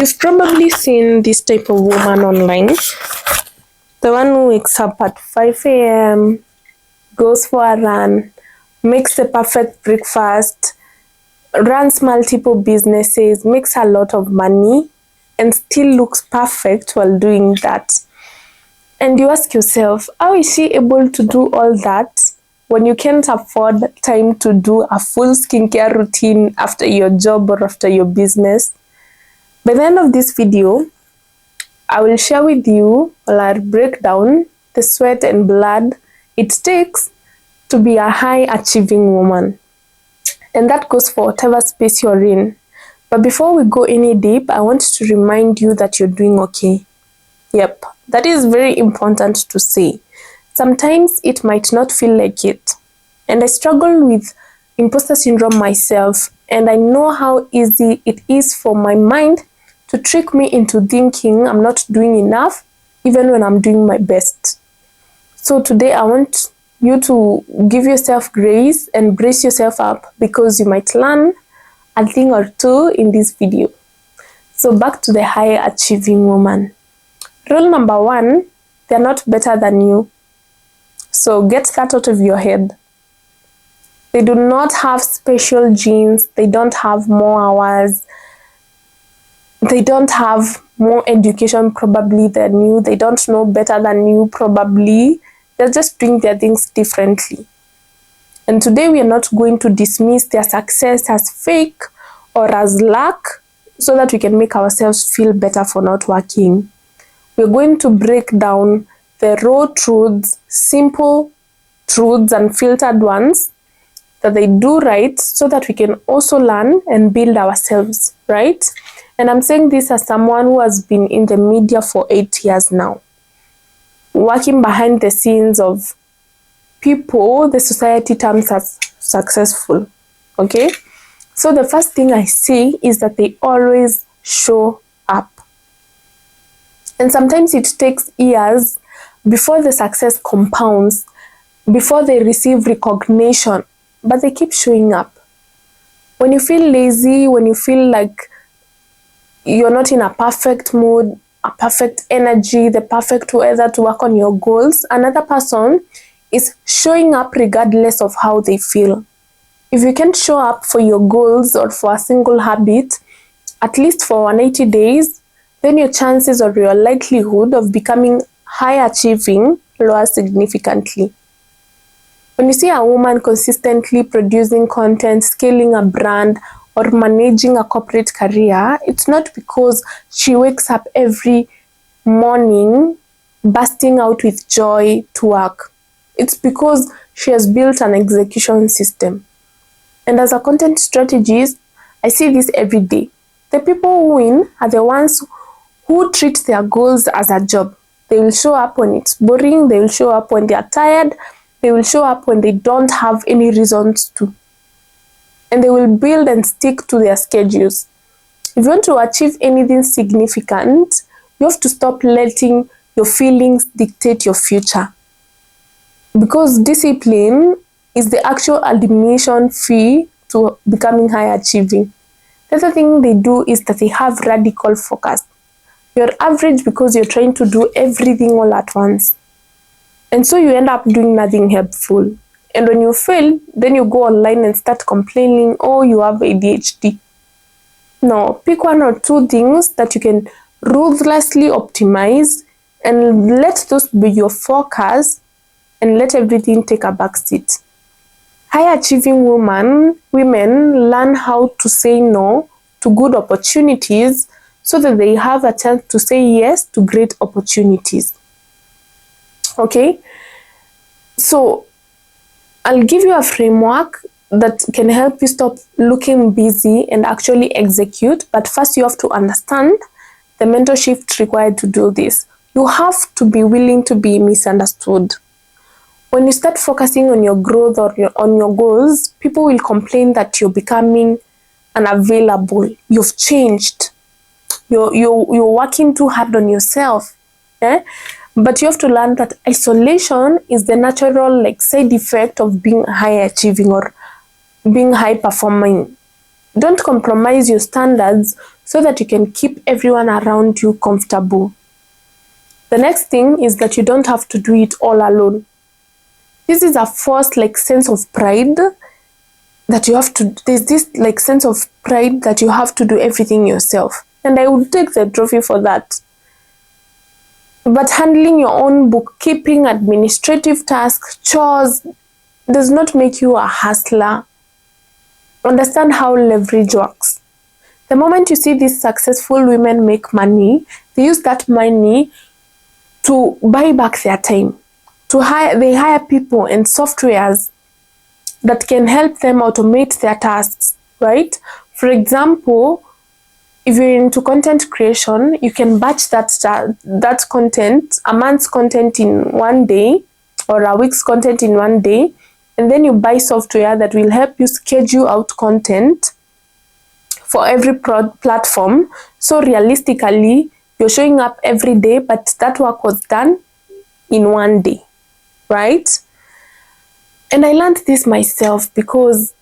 You've probably seen this type of woman online, the one who wakes up at 5 a.m., goes for a run, makes the perfect breakfast, runs multiple businesses, makes a lot of money, and still looks perfect while doing that. And you ask yourself, how is she able to do all that when you can't afford time to do a full skincare routine after your job or after your business? By the end of this video, I will share with you, or I'll break down the sweat and blood it takes to be a high achieving woman. And that goes for whatever space you're in. But before we go any deep, I want to remind you that you're doing okay. Yep, that is very important to say. Sometimes it might not feel like it. And I struggle with imposter syndrome myself, and I know how easy it is for my mind to trick me into thinking I'm not doing enough, even when I'm doing my best. So today I want you to give yourself grace and brace yourself up, because you might learn a thing or two in this video. So back to the high achieving woman. Rule number 1, they're not better than you. So get that out of your head. They do not have special genes, they don't have more hours, they don't have more education probably than you, they don't know better than you probably, they're just doing their things differently. And today we are not going to dismiss their success as fake or as luck so that we can make ourselves feel better for not working. We're going to break down the raw truths, simple truths and filtered ones that they do right, so that we can also learn and build ourselves, right? And I'm saying this as someone who has been in the media for 8 years now, working behind the scenes of people the society terms as successful, okay? So the first thing I see is that they always show up. And sometimes it takes years before the success compounds, before they receive recognition, but they keep showing up. When you feel lazy, when you feel like you're not in a perfect mood, a perfect energy, the perfect weather to work on your goals, another person is showing up regardless of how they feel. If you can't show up for your goals or for a single habit, at least for 180 days, then your chances or your likelihood of becoming high achieving lowers significantly. When you see a woman consistently producing content, scaling a brand, or managing a corporate career, it's not because she wakes up every morning bursting out with joy to work. It's because she has built an execution system. And as a content strategist, I see this every day. The people who win are the ones who treat their goals as a job. They will show up when it's boring, they will show up when they are tired, they will show up when they don't have any reasons to. And they will build and stick to their schedules. If you want to achieve anything significant, you have to stop letting your feelings dictate your future. Because discipline is the actual admission fee to becoming high achieving. The other thing they do is that they have radical focus. You're average because you're trying to do everything all at once. And so you end up doing nothing helpful. And when you fail, then you go online and start complaining, oh, you have ADHD. No, pick 1 or 2 things that you can ruthlessly optimize and let those be your focus, and let everything take a backseat. High achieving women learn how to say no to good opportunities so that they have a chance to say yes to great opportunities. Okay? So I'll give you a framework that can help you stop looking busy and actually execute, but first you have to understand the mental shift required to do this. You have to be willing to be misunderstood. When you start focusing on your growth or on your goals, people will complain that you're becoming unavailable. You've changed. You're working too hard on yourself. But you have to learn that isolation is the natural side effect of being high achieving or being high performing. Don't compromise your standards so that you can keep everyone around you comfortable. The next thing is that you don't have to do it all alone. This is a forced sense of pride that you have to, there's this sense of pride that you have to do everything yourself. And I would take the trophy for that. But handling your own bookkeeping, administrative tasks, chores does not make you a hustler. Understand how leverage works. The moment you see these successful women make money, they use that money to buy back their time. They hire people and softwares that can help them automate their tasks, right? For example, if you're into content creation, you can batch that content, a month's content in one day, or a week's content in one day, and then you buy software that will help you schedule out content for every platform. So realistically, you're showing up every day, but that work was done in one day, right? And I learned this myself because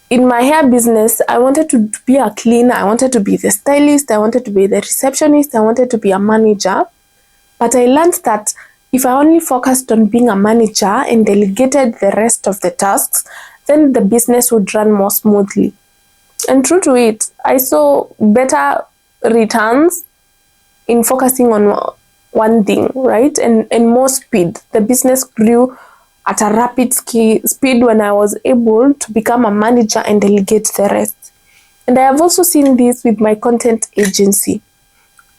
in my hair business, I wanted to be a cleaner, I wanted to be the stylist, I wanted to be the receptionist, I wanted to be a manager. But I learned that if I only focused on being a manager and delegated the rest of the tasks, then the business would run more smoothly. And true to it, I saw better returns in focusing on one thing, right? And more speed. The business grew at a rapid speed when I was able to become a manager and delegate the rest. And I have also seen this with my content agency.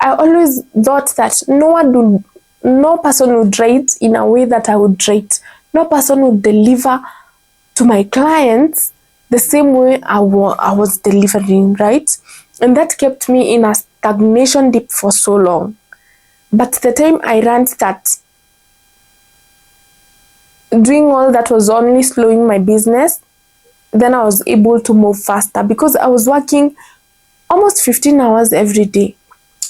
I always thought that no person would write in a way that I would write. No person would deliver to my clients the same way I was delivering, right? And that kept me in a stagnation dip for so long. But the time I learned that doing all that was only slowing my business, then I was able to move faster because I was working almost 15 hours every day.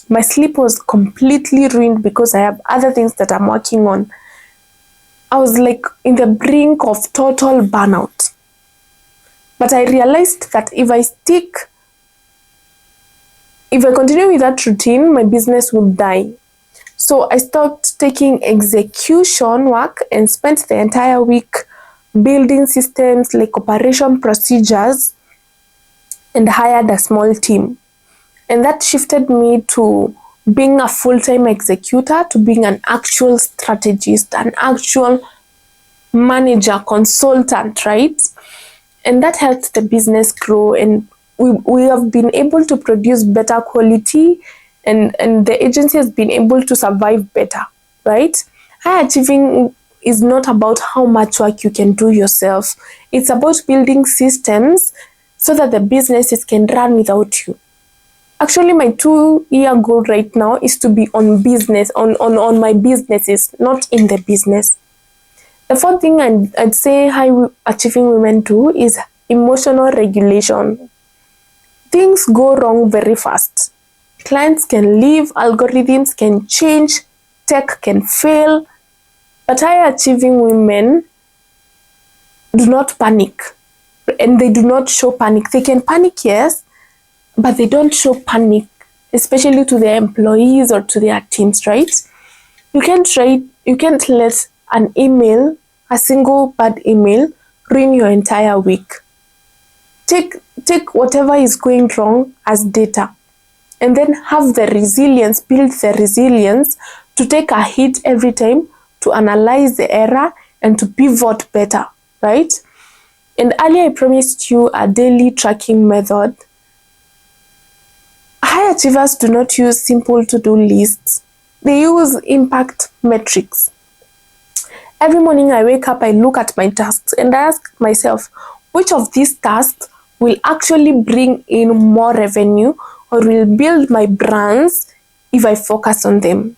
My sleep was completely ruined because I have other things that I'm working on. I was in the brink of total burnout. But I realized that if I continue with that routine, my business would die. So I stopped taking execution work and spent the entire week building systems like operation procedures and hired a small team. And that shifted me to being a full-time executor, to being an actual strategist, an actual manager, consultant, right? And that helped the business grow, and we have been able to produce better quality, and the agency has been able to survive better, right? High achieving is not about how much work you can do yourself. It's about building systems so that the businesses can run without you. Actually, my 2-year goal right now is to be on my businesses, not in the business. The fourth thing I'd say high achieving women do is emotional regulation. Things go wrong very fast. Clients can leave, algorithms can change, tech can fail, but high achieving women do not panic, and they do not show panic. They can panic, yes, but they don't show panic, especially to their employees or to their teams, right? You can't let an email, a single bad email, ruin your entire week. Take whatever is going wrong as data, and then have the resilience, build the resilience to take a hit every time, to analyze the error and to pivot better, right? And earlier I promised you a daily tracking method. High achievers do not use simple to-do lists. They use impact metrics. Every morning I wake up, I look at my tasks and I ask myself, which of these tasks will actually bring in more revenue or will build my brands if I focus on them?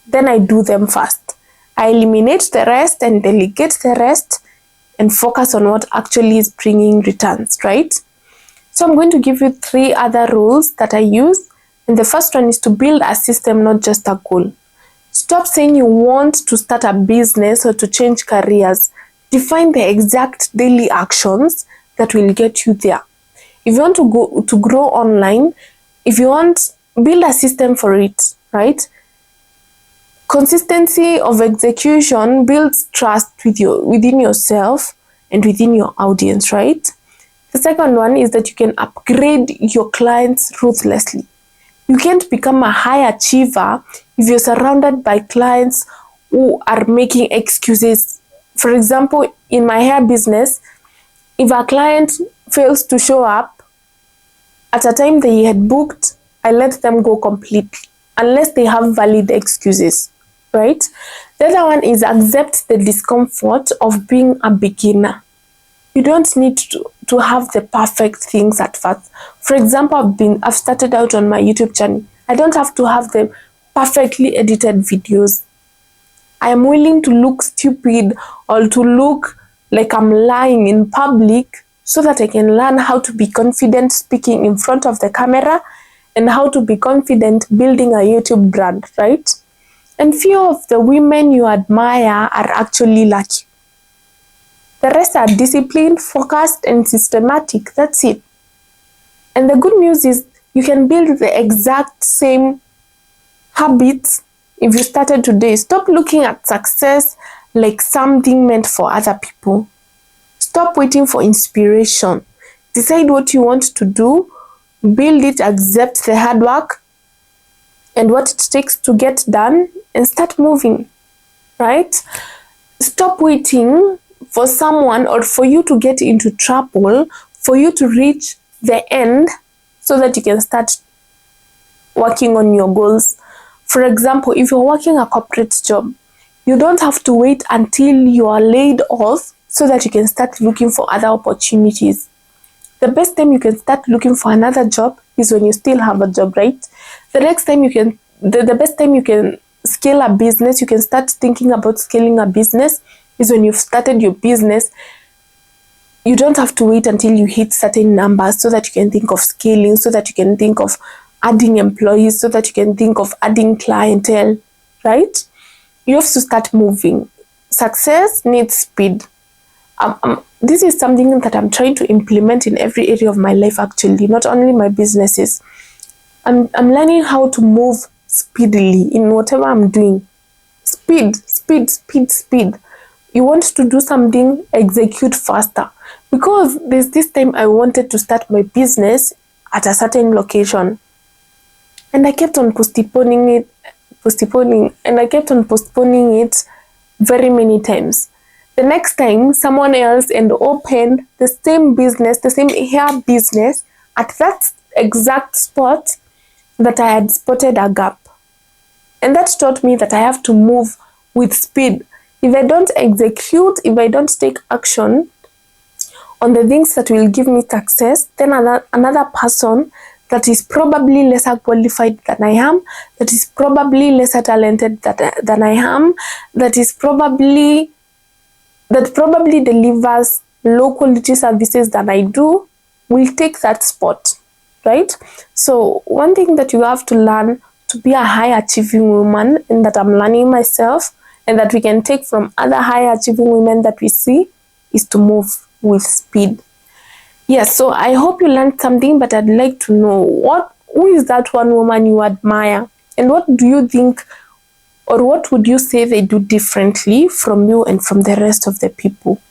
Then I do them first. I eliminate the rest and delegate the rest and focus on what actually is bringing returns, right? So I'm going to give you 3 other rules that I use. And the first one is to build a system, not just a goal. Stop saying you want to start a business or to change careers. Define the exact daily actions that will get you there. If you want to grow online, if you want, build a system for it, right? Consistency of execution builds trust within yourself and within your audience, right? The second one is that you can upgrade your clients ruthlessly. You can't become a high achiever if you're surrounded by clients who are making excuses. For example, in my hair business, if a client fails to show up at a time they had booked, I let them go completely, unless they have valid excuses, right? The other one is accept the discomfort of being a beginner. You don't need to have the perfect things at first. For example, I've started out on my YouTube channel. I don't have to have the perfectly edited videos. I am willing to look stupid or to look like I'm lying in public so that I can learn how to be confident speaking in front of the camera and how to be confident building a YouTube brand, right? And few of the women you admire are actually lucky. The rest are disciplined, focused, and systematic. That's it. And the good news is you can build the exact same habits if you started today. Stop looking at success like something meant for other people. Stop waiting for inspiration. Decide what you want to do, build it, accept the hard work and what it takes to get done, and start moving, right? Stop waiting for someone or for you to get into trouble, for you to reach the end so that you can start working on your goals. For example, if you're working a corporate job, you don't have to wait until you are laid off so that you can start looking for other opportunities. The best time you can start looking for another job is when you still have a job, right? The best time you can scale a business, you can start thinking about scaling a business is when you've started your business. You don't have to wait until you hit certain numbers so that you can think of scaling, so that you can think of adding employees, so that you can think of adding clientele, right? You have to start moving. Success needs speed. This is something that I'm trying to implement in every area of my life, actually, not only my businesses. I'm learning how to move speedily in whatever I'm doing. Speed. You want to do something, execute faster. Because there's this time I wanted to start my business at a certain location. And I kept on postponing it very many times. The next time, someone else and opened the same business, the same hair business at that exact spot that I had spotted a gap. And that taught me that I have to move with speed. If I don't execute, if I don't take action on the things that will give me success, then another person that is probably lesser qualified than I am, that is probably lesser talented than I am, that probably delivers low quality services than I do, will take that spot, right? So one thing that you have to learn to be a high achieving woman, and that I'm learning myself, and that we can take from other high achieving women that we see, is to move with speed. Yes, so I hope you learned something, but I'd like to know who is that one woman you admire, and what do you think, or what would you say they do differently from you and from the rest of the people?